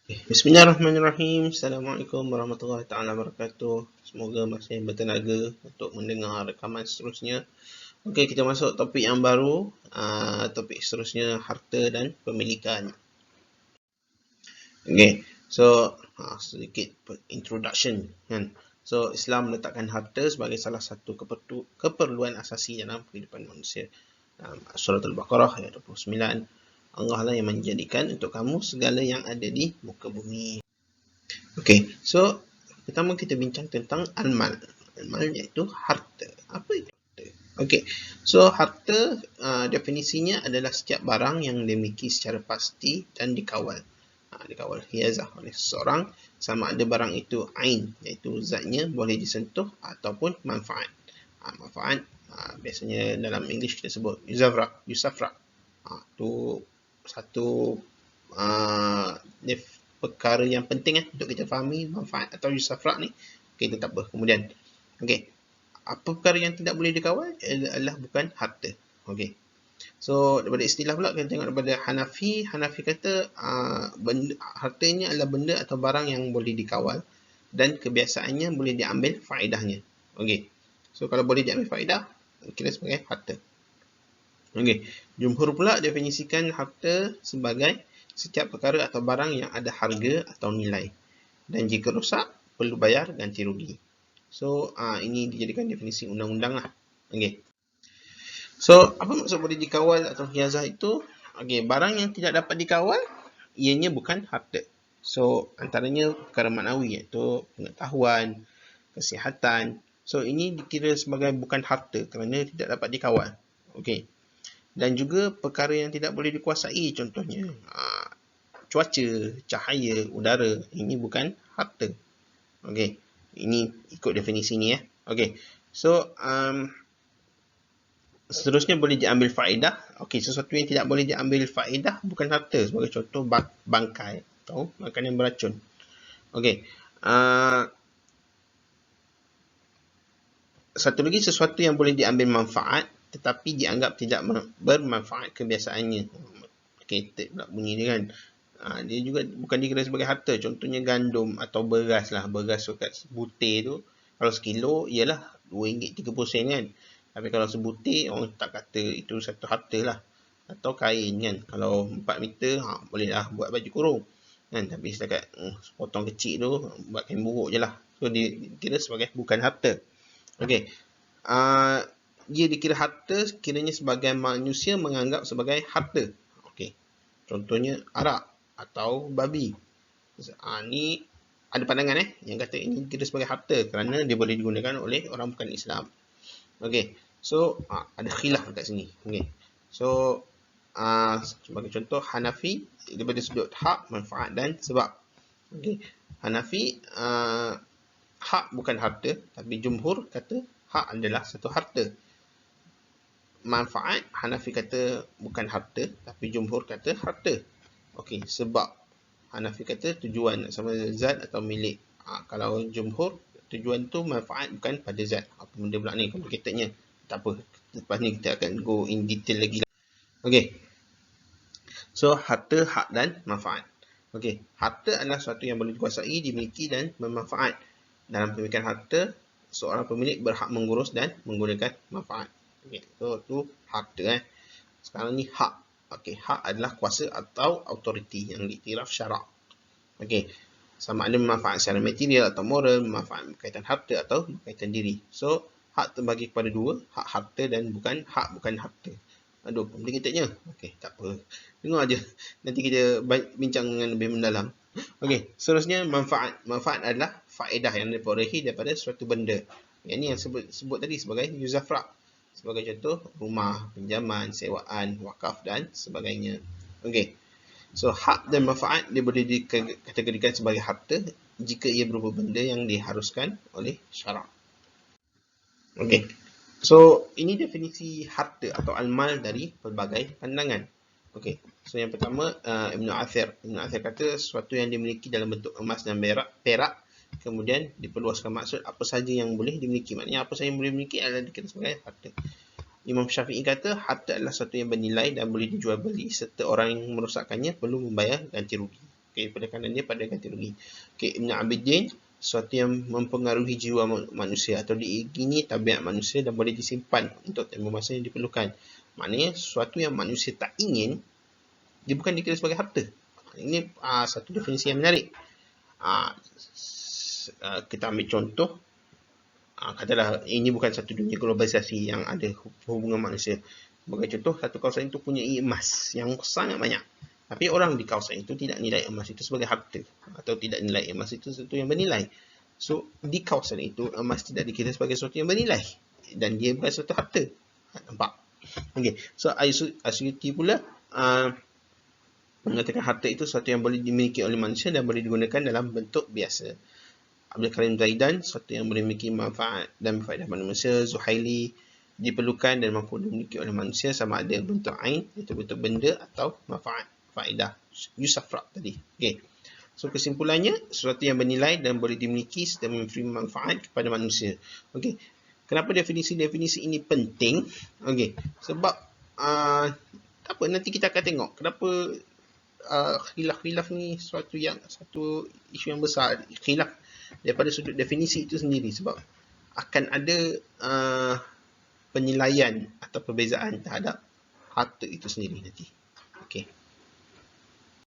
Bismillahirrahmanirrahim. Assalamualaikum warahmatullahi taala wabarakatuh. Semoga masih bertenaga untuk mendengar rekaman seterusnya. Okey, kita masuk topik yang baru. Topik seterusnya harta dan pemilikan. Okey. So, sedikit introduction kan. So, Islam meletakkan harta sebagai salah satu keperluan asasi dalam kehidupan manusia. Surah Al-Baqarah ayat 29. Allah lah yang menjadikan untuk kamu segala yang ada di muka bumi. Okey, so pertama kita bincang tentang al-mal. Al-mal iaitu harta. Apa itu harta? Okey, so harta definisinya adalah setiap barang yang dimiliki secara pasti dan dikawal. Dikawal hiazah oleh seseorang, sama ada barang itu ain, iaitu zatnya boleh disentuh, ataupun manfaat. Manfaat biasanya dalam English kita sebut yusafra. Tu satu perkara yang penting untuk kita fahami manfaat atau yusafra ni. Okey, itu tak apa. Kemudian, okey, apa perkara yang tidak boleh dikawal adalah bukan harta. Okey. So, daripada istilah pula kita tengok daripada Hanafi. Hanafi kata hartanya adalah benda atau barang yang boleh dikawal dan kebiasaannya boleh diambil faedahnya. Okey. So, kalau boleh diambil faedah, kira sebagai harta. Okey. Jumhur pula definisikan harta sebagai setiap perkara atau barang yang ada harga atau nilai, dan jika rosak perlu bayar ganti rugi. So, ini dijadikan definisi undang-undang lah. Okey. So, apa maksud boleh dikawal atau hiazah itu? Okey, barang yang tidak dapat dikawal, ianya bukan harta. So, antaranya perkara maknawi, iaitu pengetahuan, kesihatan. So, ini dikira sebagai bukan harta kerana tidak dapat dikawal. Okey. Dan juga perkara yang tidak boleh dikuasai, contohnya cuaca, cahaya, udara, ini bukan harta. Okey, ini ikut definisi ni ya. Okey, so seterusnya boleh diambil faedah. Okey, sesuatu yang tidak boleh diambil faedah bukan harta. Sebagai contoh, bangkai atau makanan yang beracun. Okey, satu lagi, sesuatu yang boleh diambil manfaat tetapi dianggap tidak bermanfaat kebiasaannya. Ketek pula bunyi dia kan. Dia juga bukan dikira sebagai harta. Contohnya gandum atau beras lah. Beras kat butir tu, kalau sekilo ialah RM2.30 kan. Tapi kalau sebutir, orang tak kata itu satu harta lah. Atau kain kan. Kalau 4 meter, boleh lah buat baju kurung kan. Tapi setakat sepotong kecil tu, buat kain buruk je lah. So, dia dikira sebagai bukan harta. Okey. Dia dikira harta kiranya sebagai manusia menganggap sebagai harta. Okey. Contohnya arak atau babi. Ni ada pandangan yang kata ini dikira sebagai harta kerana dia boleh digunakan oleh orang bukan Islam. Okey. So, ada khilaf kat sini. Okey. So, sebagai contoh, Hanafi daripada sudut hak, manfaat dan sebab. Okey. Hanafi hak bukan harta, tapi jumhur kata hak adalah satu harta. Manfaat, Hanafi kata bukan harta, tapi jumhur kata harta. Okey, sebab Hanafi kata tujuan sama zat atau milik. Kalau jumhur, tujuan tu manfaat bukan pada zat. Apa benda pula ni komplikatednya? Tak apa, lepas ni kita akan go in detail lagi. Okey. So, harta, hak dan manfaat. Okey, harta adalah sesuatu yang boleh dikuasai, dimiliki dan bermanfaat. Dalam pemilikan harta, seorang pemilik berhak mengurus dan menggunakan manfaat. Okey, so tu harta. Sekarang ni hak. Okey, hak adalah kuasa atau autoriti yang diiktiraf syarak. Okey, sama ada manfaat secara material atau moral, manfaat berkaitan harta atau berkaitan diri. So, hak terbagi kepada dua, hak harta dan bukan harta. Aduh, komplikatednya. Okey, tak apa. Dengar aja. Nanti kita bincang dengan lebih mendalam. Okey, seterusnya manfaat. Manfaat adalah faedah yang diperolehi daripada suatu benda. Yang ni yang sebut tadi sebagai yuzafra. Sebagai contoh, rumah, pinjaman, sewaan, wakaf dan sebagainya. Okey. So, hak dan manfaat dia boleh dikategorikan sebagai harta jika ia berupa benda yang diharuskan oleh syarak. Okey. So, ini definisi harta atau al-mal dari pelbagai pandangan. Okey. So, yang pertama, Ibn Athir. Ibn Athir kata sesuatu yang dimiliki dalam bentuk emas dan perak, kemudian diperluaskan maksud apa saja yang boleh dimiliki. Maknanya apa saja yang boleh dimiliki adalah dikira sebagai harta. Imam Syafi'i kata harta adalah sesuatu yang bernilai dan boleh dijual beli serta orang yang merosakkannya perlu membayar ganti rugi. Okey, penekanan dia pada kategori. Okey, Ibn Abidin, sesuatu yang mempengaruhi jiwa manusia atau diingini tabiat manusia dan boleh disimpan untuk tempoh masa yang diperlukan. Maknanya sesuatu yang manusia tak ingin, dia bukan dikira sebagai harta. Ini satu definisi yang menarik. Kita ambil contoh, katalah ini bukan satu dunia globalisasi yang ada hubungan manusia. Sebagai contoh, satu kawasan itu punya emas yang sangat banyak. Tapi orang di kawasan itu tidak nilai emas itu sebagai harta, atau tidak nilai emas itu sesuatu yang bernilai. So, di kawasan itu, emas tidak dikira sebagai sesuatu yang bernilai. Dan dia bukan sesuatu harta. Nampak? Okay. So, Asyuti pula mengatakan harta itu sesuatu yang boleh dimiliki oleh manusia dan boleh digunakan dalam bentuk biasa. Abdul Karim Zaidan, sesuatu yang boleh memiliki manfaat dan faedah pada manusia. Zuhaili, diperlukan dan mampu dimiliki oleh manusia sama ada bentuk ain, iaitu bentuk benda, atau manfaat, faedah. Yusafra tadi. Okay. So, kesimpulannya, sesuatu yang bernilai dan boleh dimiliki serta memberi manfaat kepada manusia. Okay. Kenapa definisi-definisi ini penting? Okay. Sebab, apa, nanti kita akan tengok kenapa khilaf-khilaf ni satu isu yang besar. Khilaf daripada sudut definisi itu sendiri, sebab akan ada penilaian atau perbezaan terhadap harta itu sendiri nanti. Okey.